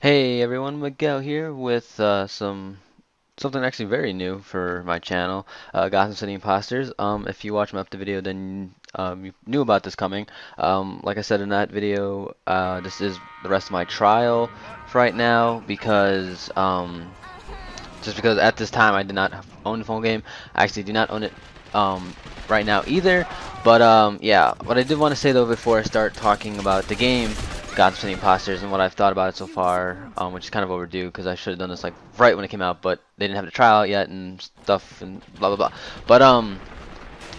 Hey everyone, Miguel here with something actually very new for my channel, Gotham City Imposters. If you watch my up the video, then you knew about this coming. Like I said in that video, this is the rest of my trial for right now because just because at this time I did not own the phone game. I actually do not own it right now either. But yeah, what I did want to say though before I start talking about the game, Gotham City Imposters, and what I've thought about it so far, which is kind of overdue because I should have done this like right when it came out, but they didn't have the trial out yet and stuff and blah blah blah. But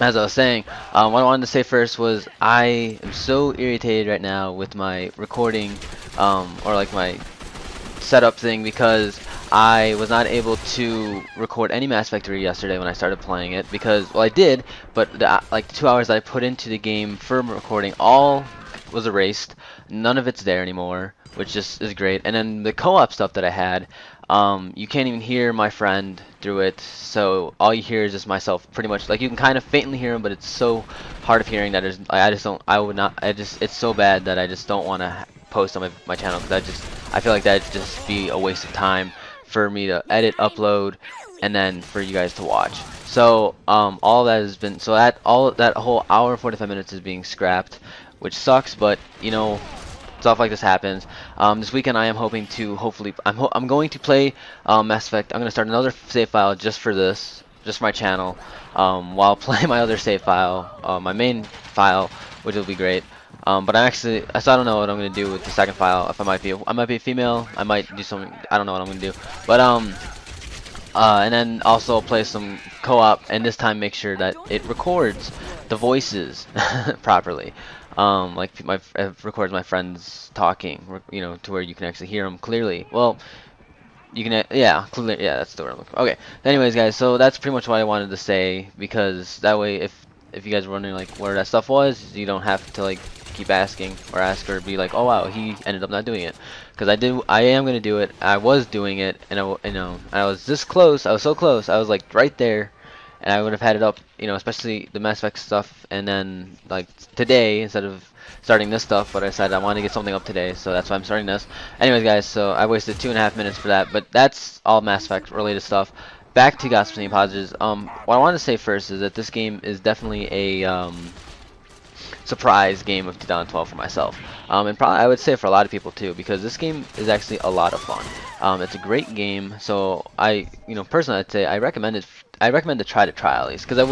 as I was saying, what I wanted to say first was I am so irritated right now with my recording, or like my setup thing because I was not able to record any Mass Effect 3 yesterday when I started playing it because, well, I did, but like the 2 hours that I put into the game for recording all was erased. None of it's there anymore, which just is great. And then the co-op stuff that I had, you can't even hear my friend through it, so all you hear is just myself pretty much. Like you can kind of faintly hear him, but it's so hard of hearing that I just don't, I would not, I just, it's so bad that I just don't want to post on my channel because I feel like that'd just be a waste of time for me to edit, upload, and then for you guys to watch. So all that has been, so that whole hour and 45 minutes is being scrapped, which sucks, but you know, stuff like this happens. This weekend I am hoping to hopefully I'm going to play Mass Effect. I'm going to start another save file just for this, just for my channel, while playing my other save file, my main file, which will be great. But I don't know what I'm gonna do with the second file. If I might be a female. I might do something. I don't know what I'm gonna do. But and then also play some co-op, and this time make sure that it records the voices properly. Like it records my friends talking, you know, to where you can actually hear them clearly. Well, you can, yeah, clearly, yeah, that's the word I'm looking for. Okay. Anyways, guys, so that's pretty much what I wanted to say because that way, if you guys were wondering like where that stuff was, you don't have to like keep asking or ask or be like, oh wow, he ended up not doing it. Because I am gonna do it. I was doing it, and you know, I was this close. I was so close. I was like right there, and I would have had it up, you know, especially the Mass Effect stuff, and then like today instead of starting this stuff, but I decided I wanted to get something up today, so that's why I'm starting this. Anyways, guys, so I wasted 2.5 minutes for that, but that's all Mass Effect related stuff. Back to Gotham City Imposters. What I want to say first is that this game is definitely a surprise game of 2012 for myself, and probably I would say for a lot of people too, because this game is actually a lot of fun. It's a great game, so you know, personally, I'd say I recommend it. I recommend to try at least, because I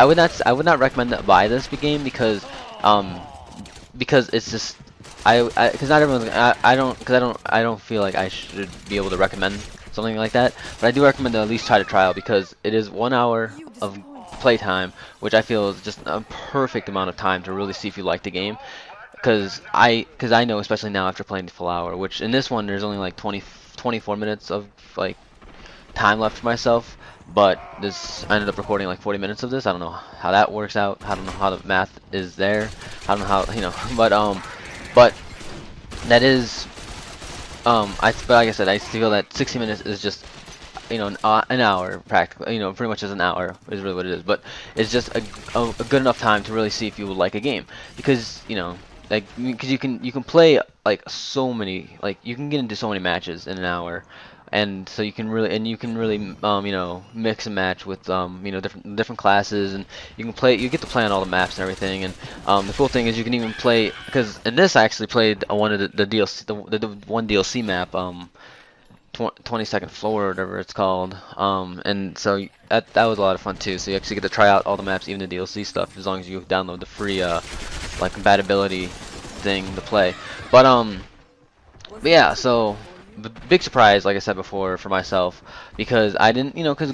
would not recommend to buy this game um, because it's just because not everyone's I don't feel like I should be able to recommend something like that, but I do recommend to at least try to trial because it is 1 hour of playtime, which I feel is just a perfect amount of time to really see if you like the game. Because I know, especially now after playing the full hour, which in this one there's only like 24 minutes of like time left for myself, but this I ended up recording like 40 minutes of this. I don't know how that works out. I don't know how the math is there. I don't know how, you know, but that is but like I said, I feel that 60 minutes is just, you know, an hour practically, you know, pretty much as an hour is really what it is, but it's just a good enough time to really see if you would like a game, because you know, like, because you can play like so many, like you can get into so many matches in an hour, and so you can really you know, mix and match with you know, different classes, and you get to play on all the maps and everything. And the cool thing is you can even play, because in this I actually played one of the DLC, the one DLC map, 22nd floor or whatever it's called, and so that was a lot of fun too. So you actually get to try out all the maps, even the DLC stuff, as long as you download the free like compatibility thing to play. But yeah, so big surprise, like I said before, for myself, because I didn't, you know, because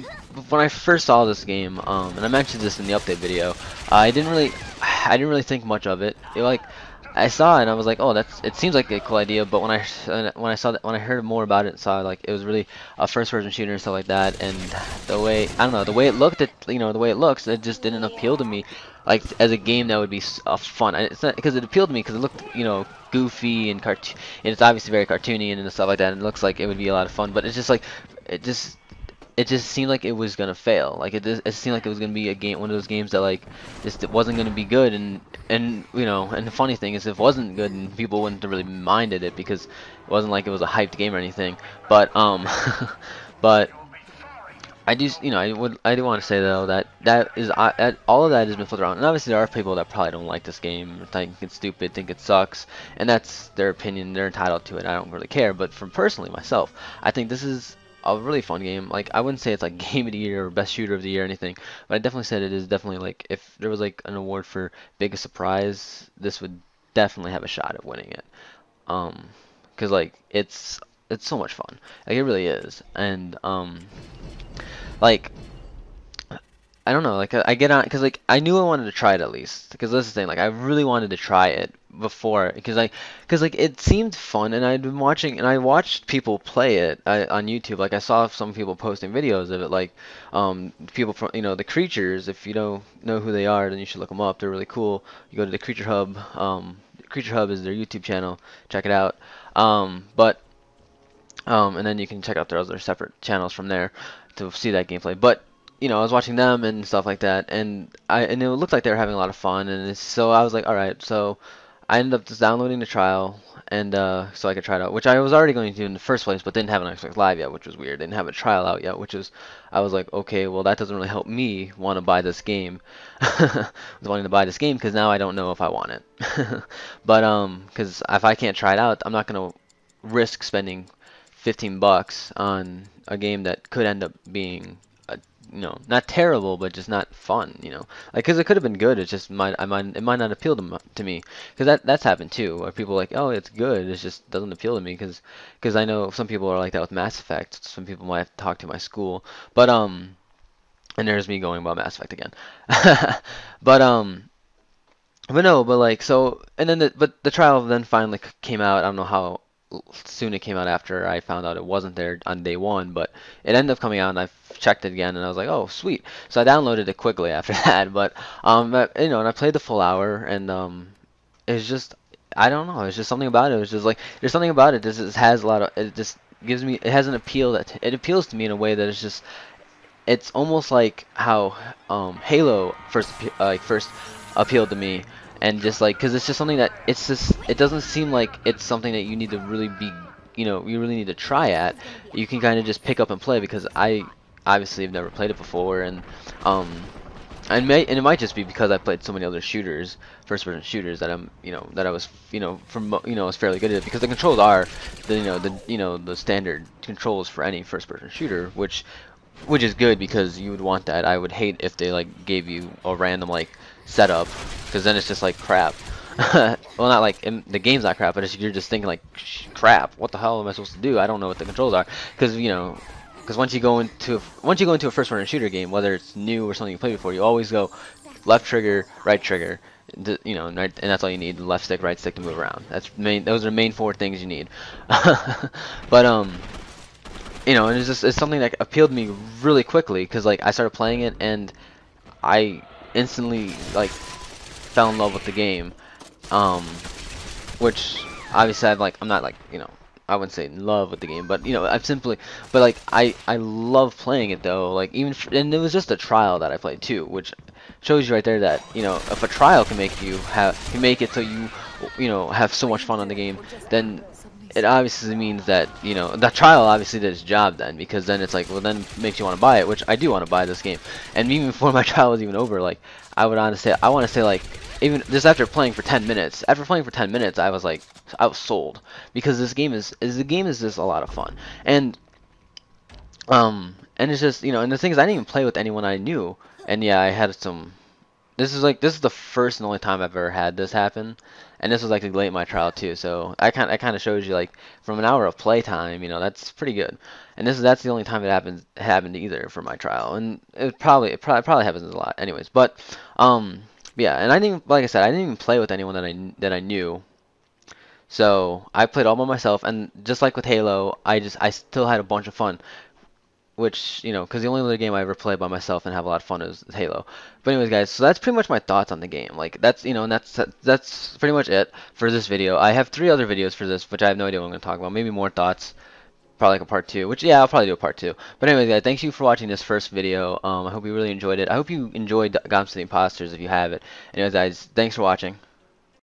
when I first saw this game, and I mentioned this in the update video, I didn't really think much of it. Like, I saw it and I was like, oh, it seems like a cool idea. But when I heard more about it, and saw like it was really a first-person shooter and stuff like that, and the way, I don't know, the way it looked, you know, the way it looks, it just didn't appeal to me, like as a game that would be fun. It's not because it appealed to me because it looked, you know, goofy and cartoon, and it's obviously very cartoony and stuff like that, and it looks like it would be a lot of fun. But it's just like, it it just seemed like it was gonna fail. Like it seemed like it was gonna be a game, one of those games that like just it wasn't gonna be good. And you know, and the funny thing is, if it wasn't good, and people wouldn't have really minded it because it wasn't like it was a hyped game or anything. But but I do, you know, I do want to say though that all of that has been flipped around, and obviously there are people that probably don't like this game, think it's stupid, think it sucks, and that's their opinion. They're entitled to it. I don't really care. But from personally myself, I think this is a really fun game. Like I wouldn't say it's like game of the year or best shooter of the year or anything, but I definitely said it is definitely like if there was like an award for biggest surprise, this would definitely have a shot at winning it. Um, because like it's so much fun. Like it really is, and like I don't know, like I get on because like I knew I wanted to try it at least because this is the thing, like I really wanted to try it before because like it seemed fun and I'd been watching and I watched people play it on YouTube. Like I saw some people posting videos of it, like people from the creatures. If you don't know who they are, then you should look them up. They're really cool. You go to the Creature Hub. Creature Hub is their YouTube channel. Check it out. But and then you can check out their other separate channels from there to see that gameplay. But I was watching them and stuff like that, and it looked like they were having a lot of fun, and so I was like, all right. So I ended up just downloading the trial, and so I could try it out, which I was already going to do in the first place, but didn't have an Xbox Live yet, which was weird. Didn't have a trial out yet, I was like, okay, well that doesn't really help me want to buy this game. I was wanting to buy this game because now I don't know if I want it. But because if I can't try it out, I'm not gonna risk spending $15 on a game that could end up being not terrible but just not fun, like because it could have been good. It just it might not appeal to me because that's happened too, where people are like, oh, it's good, it just doesn't appeal to me because I know some people are like that with Mass Effect. Some people might have to talk to my school, but and there's me going about Mass Effect again. but but no, but like so, and then but the trial then finally came out. I don't know how soon it came out after I found out it wasn't there on day one, but it ended up coming out, and I checked it again, and I was like, oh, sweet. So I downloaded it quickly after that, and I played the full hour, and it's just I don't know, it's just something about it. It's just like there's something about it. It has a lot of it. Just gives me it has an appeal that it appeals to me in a way that it's almost like how Halo first appealed to me, and just like because it's just something that it doesn't seem like it's something that you need to really be you really need to try at. You can kind of just pick up and play because I obviously have never played it before, um and it might just be because I played so many other shooters, first-person shooters, that that I was was fairly good at it, because the controls are the standard controls for any first-person shooter, which is good because you would want that. I would hate if they like gave you a random like setup, because then it's just like crap. Well, not like the game's not crap, but you're just thinking like, crap, what the hell am I supposed to do? I don't know what the controls are, because because once you go into a first-person shooter game, whether it's new or something you played before, you always go left trigger, right trigger, and that's all you need. Left stick, right stick to move around. Those are the main four things you need. But and it's something that appealed to me really quickly because like I started playing it and I instantly like fell in love with the game, um, which obviously I'm not like I wouldn't say in love with the game, but I'm simply but like I love playing it though, like and it was just a trial that I played too, which shows you right there that if a trial can make it so you have so much fun on the game, then it obviously means that that trial obviously did its job then, because then it's like, well, then it makes you want to buy it, which I do want to buy this game. And even before my trial was even over, like I want to say like even just after playing for 10 minutes, I was like, I was sold, because this game is just a lot of fun. And it's just and the thing is, I didn't even play with anyone I knew, and yeah, I had some. This is the first and only time I've ever had this happen, and this was like late in my trial too. So I kind of shows you like from an hour of playtime, that's pretty good. And that's the only time it happened either for my trial, and it probably happens a lot, anyways. But yeah, and I didn't like I said, I didn't even play with anyone that I knew. So I played all by myself, and just like with Halo, I still had a bunch of fun, which because the only other game I ever play by myself and have a lot of fun is Halo. But anyways, guys, so that's pretty much my thoughts on the game. Like that's and that's pretty much it for this video. I have 3 other videos for this, which I have no idea what I'm going to talk about. Maybe more thoughts, probably like a part two, which yeah, I'll probably do a part two. But anyways, guys, thank you for watching this first video. I hope you really enjoyed it. I hope you enjoyed Gotham City Imposters if you have it. Anyways, guys, thanks for watching.